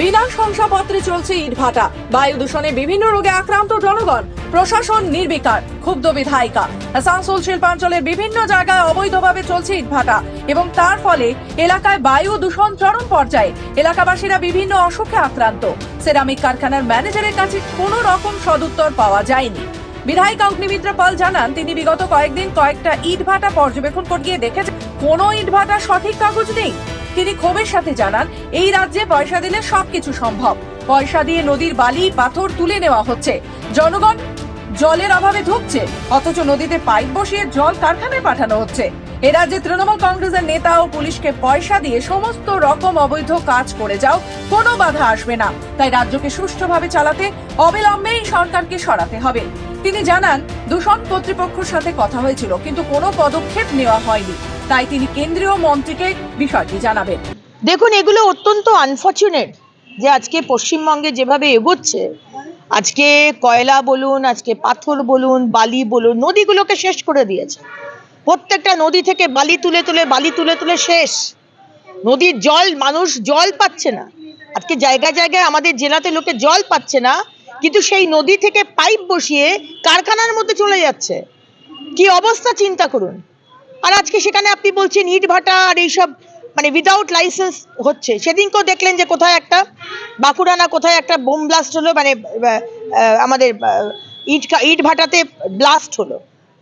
বিনা শংসাপত্রে চলছে ইটভাটা, বায়ু দূষণে বিভিন্ন রোগে আক্রান্ত জনগণ, প্রশাসন নির্বিকার। ক্ষুব্ধ বিধায়িকা। আসানসোল শিল্পাঞ্চলের বিভিন্ন জায়গায় অবৈধভাবে চলছে ইটভাটা এবং তার ফলে এলাকায় বায়ু দূষণ চরম পর্যায়ে। এলাকাবাসীরা বিভিন্ন অসুখে আক্রান্ত। সেরামিক কারখানার ম্যানেজারের কাছে কোনো রকম সদুত্তর পাওয়া যায়নি। বিধায়িকা অগ্নিমিত্র পাল জানান, তিনি বিগত কয়েকদিন কয়েকটা ইটভাটা পর্যবেক্ষণ করে গিয়ে দেখেছেন কোনো ইটভাটার সঠিক কাগজ নেই। তিনি ক্ষোভের সাথে জানান, এই রাজ্যে পয়সা দিলে সবকিছু সম্ভব। পয়সা দিয়ে নদীর বালি পাথর তুলে নেওয়া হচ্ছে, জনগণ জলের অভাবে ধুঁকছে, অথচ নদীতে পাইপ বসিয়ে জল কারখানায় পাঠানো হচ্ছে। এ রাজ্যে তৃণমূল কংগ্রেসের নেতা ও পুলিশকে পয়সা দিয়ে সমস্ত রকম অবৈধ কাজ করে যাও, কোনো বাধা আসবে না। তাই রাজ্যকে সুষ্ঠুভাবে চালাতে অবিলম্বে এই সরকারকে সরাতে হবে। তিনি জানান, দূষণ কর্তৃপক্ষের সাথে কথা হয়েছিল, কিন্তু কোনো পদক্ষেপ নেওয়া হয়নি। তাই তিনি কেন্দ্রীয় মন্ত্রীকে বিষয়টি জানাবেন। দেখুন, এগুলো অত্যন্ত আনফর্চুনেট যে আজকে পশ্চিমবঙ্গে যেভাবে এগোচ্ছে, আজকে কয়লা বলুন, আজকে পাথর বলুন, বালি বলুন, নদীগুলোকে শেষ করে দিয়েছে। প্রত্যেকটা নদী থেকে বালি তুলে তুলে শেষ। নদীর জল, মানুষ জল পাচ্ছে না। আজকে জায়গায় জায়গায় আমাদের জেলাতে লোকে জল পাচ্ছে না, কিন্তু সেই নদী থেকে পাইপ বসিয়ে কারখানার মধ্যে চলে যাচ্ছে। কি অবস্থা চিন্তা করুন। আর আজকে সেখানে আপনি বলছেন ইট ভাটা আর এইসব মানে উইদাউট লাইসেন্স হচ্ছে। সেদিনকেও দেখলেন যে কোথায় একটা বাঁকুড়া না কোথায় একটা বোম ব্লাস্ট হলো, মানে আমাদের ইট ভাটাতে ব্লাস্ট হলো।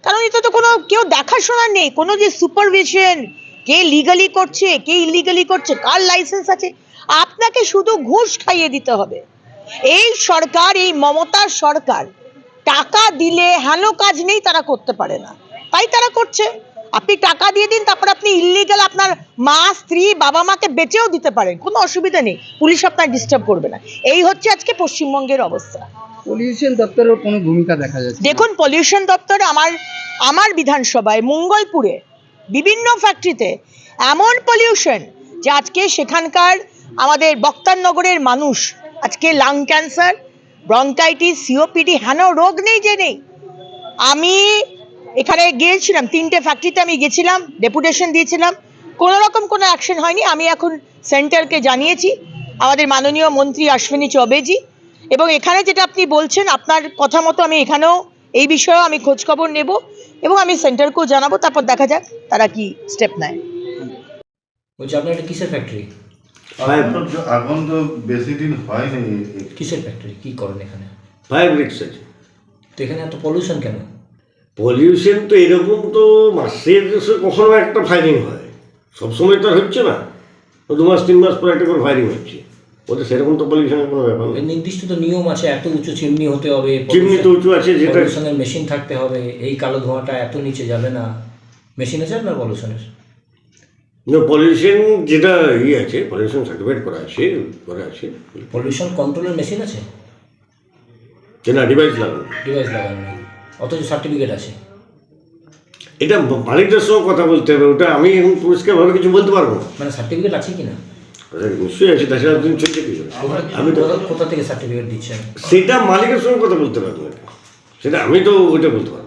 কারণ এটা তো কোনো কেউ দেখাশোনা নেই, কোনো যে সুপারভিশন, কে লিগালি করছে কে ইলিগালি করছে, কার লাইসেন্স আছে। আপনাকে শুধু ঘুষ খাইয়ে দিতে হবে। এই সরকার, এই মমতার সরকার টাকা দিলে হেন কাজ নেই তারা করতে পারে না, তাই তারা করছে। আপনি টাকা দিয়ে দিন, তারপর আপনি ইল্লিগাল আপনার মা, স্ত্রী, বাবা মাকে বেঁচেও দিতে পারেন, কোনো অসুবিধা নেই, পুলিশ আপনার ডিস্টার্ব করবে না। এই হচ্ছে আজকে পশ্চিমবঙ্গের অবস্থা। পলিউশন দপ্তরের কোনো ভূমিকা দেখা যাচ্ছে? দেখুন, পলিউশন দপ্তর আমার বিধানসভায় মঙ্গলপুরে বিভিন্ন ফ্যাক্টরিতে এমন পলিউশন যে আজকে সেখানকার আমাদের বক্তারনগরের মানুষ আজকে লাং ক্যান্সার, ব্রঙ্কাইটিস, সিওপিডি, হেন রোগ নেই যে নেই। আমি এখানে গিয়েছিলাম, 3টে ফ্যাক্টরিতে আমি গেছিলাম, ডেপুটেশন দিয়েছিলাম, কোনো রকম কোনো অ্যাকশন হয়নি। আমি এখন সেন্টারকে জানিয়েছি, আমাদের মাননীয় মন্ত্রী অশ্বিনী চৌবেজি, এবং এখানে যেটা আপনি বলছেন আপনার কথা মতো আমি এখানেও এই বিষয়েও আমি খোঁজখবর নেব এবং আমি সেন্টারকেও জানাবো, তারপর দেখা যাক তারা কি স্টেপ নেয়। বলছি, আপনার এটা কিসের ফ্যাক্টরি? এখন তো বেশি দিন হয়নি। কিসের ফ্যাক্টরি, কি করেন এখানে? ফায়ার ব্রিগেড আছে। তো এখানে এত পলিউশন কেন? পলিউশন তো এরকম তো মাসের কখনো একটা ফায়ারিং হয়, সবসময় তো আর হচ্ছে না। 2 মাস 3 মাস পর একটা করে ফায়ারিং হচ্ছে। ওদের সেরকম তো পলিউশনের কোনো ব্যাপার নেই। নির্দিষ্ট তো নিয়ম আছে, এত উঁচু চিমনি হতে হবে, চিমনি তো উঁচু আছে, যেটা পলিউশনের মেশিন থাকতে হবে, এই কালো ধোঁয়াটা এত নিচে যাবে না। মেশিন আছে আপনার পলিউশনের? পলিউশন যেটা আছে, পলিউশন সার্টিফাইড করা আছে। পলিউশন কন্ট্রোলের মেশিন আছে না, ডিভাইস লাগানো। ডিভাইস লাগানো নেই, অথচ সার্টিফিকেট আছে। এটা মালিকদের সঙ্গে কথা বলতে হবে, ওটা আমি এখন পরিষ্কারভাবে কিছু বলতে পারবো না। মানে সার্টিফিকেট আছে কি না? নিশ্চয়ই আছে, তাছাড়া দিন চলছে কি? আমি তো কোথা থেকে সার্টিফিকেট দিচ্ছেন? সেটা মালিকের সঙ্গে কথা বলতে পারবো না, সেটা আমি তো ওইটা বলতে পারবো।